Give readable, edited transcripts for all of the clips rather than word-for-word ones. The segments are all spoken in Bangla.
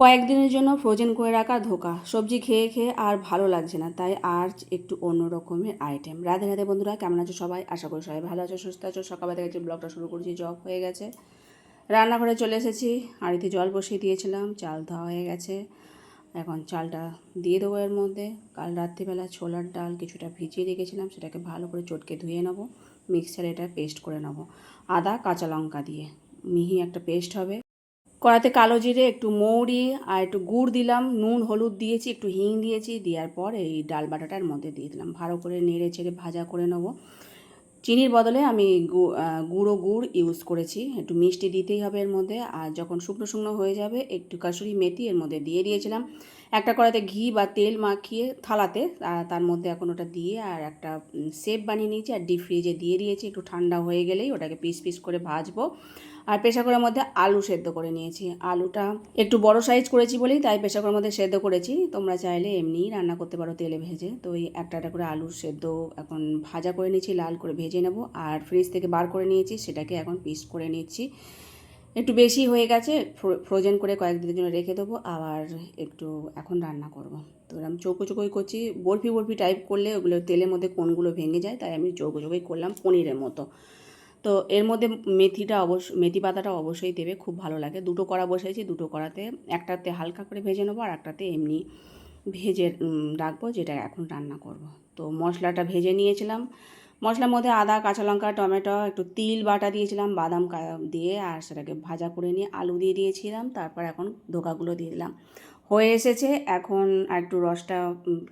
কয়েকদিনের জন্য ফ্রোজেন করে রাখা ধোকা সবজি খেয়ে খেয়ে আর ভালো লাগছে না, তাই আর একটু অন্য রকমের আইটেম। রাধে রাধে বন্ধুরা, কেমন আছো সবাই? আশা করি সবাই ভালো আছো, সুস্থ আছো। সকালবেলা থেকে যে ব্লগটা শুরু করেছি, জব হয়ে গেছে, রান্নাঘরে চলে এসেছি। হাঁড়িতে জল বসিয়ে দিয়েছিলাম, চাল ধোয়া হয়ে গেছে। এখন চালটা দিয়ে দেবো এর মধ্যে। কাল রাত্রিবেলা ছোলার ডাল কিছুটা ভিজিয়ে রেখেছিলাম, সেটাকে ভালো করে চটকে ধুয়ে নেবো, মিক্সারে এটা পেস্ট করে নেবো আদা কাঁচা লঙ্কা দিয়ে, মিহি একটা পেস্ট হবে। কড়াতে কালো জিরে, একটু মৌরি আর একটু গুড় দিলাম, নুন হলুদ দিয়েছি, একটু হিং দিয়েছি। দেওয়ার পর এই ডাল বাটাটার মধ্যে দিয়ে দিলাম, ভালো করে নেড়ে চেড়ে ভাজা করে নেব। চিনির বদলে আমি গুঁড়ো গুড় ইউজ করেছি, একটু মিষ্টি দিতেই হবে এর মধ্যে। আর যখন শুকনো শুকনো হয়ে যাবে, একটু কাসুরি মেথি এর মধ্যে দিয়ে দিয়েছিলাম। একটা কড়াইতে ঘি বা তেল মাখিয়ে থালাতে তার মধ্যে এখন ওটা দিয়ে আর একটা শেপ বানিয়ে নিয়েছি আর ডিপ ফ্রিজে দিয়ে দিয়েছি। একটু ঠান্ডা হয়ে গেলেই ওটাকে পিস পিস করে ভাজবো। আর প্রেসার কুকারের মধ্যে আলু সেদ্ধ করে নিয়েছি। আলুটা একটু বড় সাইজ করেছি বলেই তাই প্রেসার কুকারের মধ্যে সেদ্ধ করেছি। তোমরা চাইলে এমনিই রান্না করতে পারো তেলে ভেজে। তো এই একটা একটা করে আলু সেদ্ধ এখন ভাজা করে নিয়েছি, লাল করে ভেজে নেব। আর ফ্রিজ থেকে বার করে নিয়েছি, সেটাকে এখন পিস করে নিচ্ছি। একটু বেশি হয়ে গেছে, ফ্রোজেন করে কয়েকদিনের জন্য রেখে দেবো। আবার একটু এখন রান্না করব। তো আমি চৌকো চৌকোই করছি। বরফি বরফি টাইপ করলে ওগুলো তেলের মধ্যে কোনগুলো ভেঙে যায়, তাই আমি চৌকো চৌকোই করলাম পনিরের মতো। তো এর মধ্যে মেথি পাতাটা অবশ্যই দেবে, খুব ভালো লাগে। দুটো কড়া বসিয়েছি, দুটো কড়াতে একটাতে হালকা করে ভেজে নেবো আর একটাতে এমনি ভেজে রাখবো, যেটা এখন রান্না করব। তো মশলাটা ভেজে নিয়েছিলাম। মশলার মধ্যে আদা কাঁচা লঙ্কা টমেটো একটু তিল বাটা দিয়েছিলাম, বাদাম দিয়ে, আর সেটাকে ভাজা করে নিয়ে আলু দিয়ে দিয়েছিলাম। তারপর এখন ধোকাগুলো দিয়ে দিলাম। হয়ে এসেছে, এখন আর একটু রসটা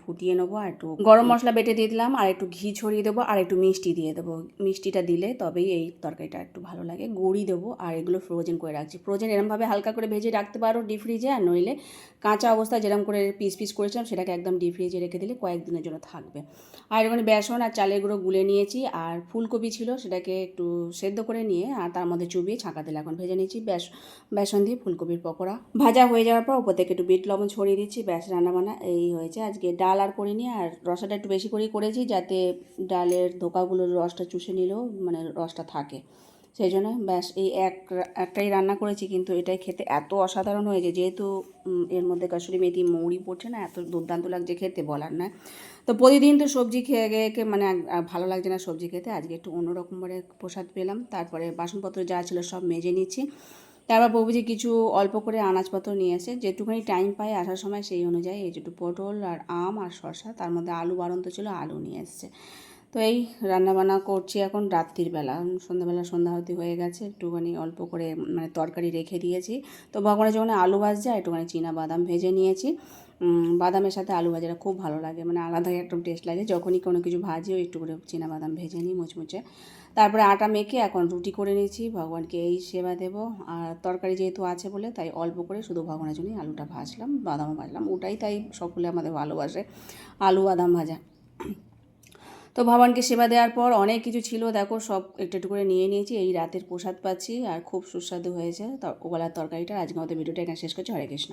ফুটিয়ে নেবো। আর একটু গরম মশলা বেটে দিয়ে দিলাম, আর একটু ঘি ছড়িয়ে দেবো, আর একটু মিষ্টি দিয়ে দেবো। মিষ্টিটা দিলে তবেই এই তরকারিটা একটু ভালো লাগে। গুঁড়ি দেবো। আর এগুলো ফ্রোজেন করে রাখছি। ফ্রোজেন এরমভাবে হালকা করে ভেজে রাখতে পারো ডিপ ফ্রিজে, আর নইলে কাঁচা অবস্থায় যেরকম করে পিস পিস করেছিলাম সেটাকে একদম ডিপ ফ্রিজে রেখে দিলে কয়েকদিনের জন্য থাকবে। আর এখানে বেসন আর চালের গুঁড়ো গুলে নিয়েছি, আর ফুলকপি ছিল সেটাকে একটু সেদ্ধ করে নিয়ে আর তার মধ্যে চুবিয়ে ছাঁকা তেলে এখন ভেজে নিয়েছি। বেসন দিয়ে ফুলকপির পকোড়া ভাজা হয়ে যাওয়ার পর উপর থেকে একটু বিট লবণ ছড়িয়ে দিচ্ছি। ব্যাস, রান্নাবান্না এই হয়েছে। আজকে ডাল আর করিনি, আর রসাটা একটু বেশি করেই করেছি, যাতে ডালের ধোকাগুলোর রসটা চুষে নিলেও মানে রসটা থাকে, সেই জন্য। ব্যাস, এই একটাই রান্না করেছি, কিন্তু এটাই খেতে এত অসাধারণ হয়েছে। যেহেতু এর মধ্যে কাসুরি মেথি মৌরি পড়ছে না, এত দুর্দান্ত লাগছে খেতে, বলার নয়। তো প্রতিদিন তো সবজি খেয়ে খেয়ে মানে ভালো লাগছে না সবজি খেতে। আজকে একটু অন্যরকমভাবে প্রসাদ পেলাম। তারপরে বাসনপত্র যা ছিল সব মেজে নিচ্ছি। তারপর বাবুজি কিছু অল্প করে আনাজপত্র নিয়ে এসে, যেটুকুনি টাইম পাই আসার সময় সেই অনুযায়ী এই যেটু পটল আর আম আর শসা, তার মধ্যে আলু বাড়ন্ত ছিল, আলু নিয়ে এসছে। তো এই রান্নাবান্না করছি এখন রাত্রির বেলা। সন্ধ্যাবেলা সন্ধ্যাআরতি হয়ে গেছে, একটুখানি অল্প করে মানে তরকারি রেখে দিয়েছি। তো ভগবানের যখন আলু ভাজছে, একটুখানি চীনা বাদাম ভেজে নিয়েছি। বাদামের সাথে আলু ভাজাটা খুব ভালো লাগে, মানে আলাদাই একটা টেস্ট লাগে। যখনই কোনো কিছু ভাজি একটু করে চীনা বাদাম ভেজে নিই মুচমুচে। তারপরে আটা মেখে এখন রুটি করে নিয়েছি, ভগবানকে এই সেবা দেবো। আর তরকারি যেহেতু আছে বলে তাই অল্প করে শুধু ভগবানের জন্যই আলুটা ভাজলাম, বাদামও ভাজলাম। ওটাই তাই সকলে আমাদের ভালোবাসে, আলু বাদাম ভাজা। তো ভগবানকে সেবা দেওয়ার পর অনেক কিছু ছিল, দেখো সব একটু একটু করে নিয়ে নিয়েছি। এই রাতের প্রসাদ পাচ্ছি, আর খুব সুস্বাদু হয়েছে ওবেলার তরকারিটা। আজকে আমাদের ভিডিওটা এখানে শেষ করছি। হরে কৃষ্ণ।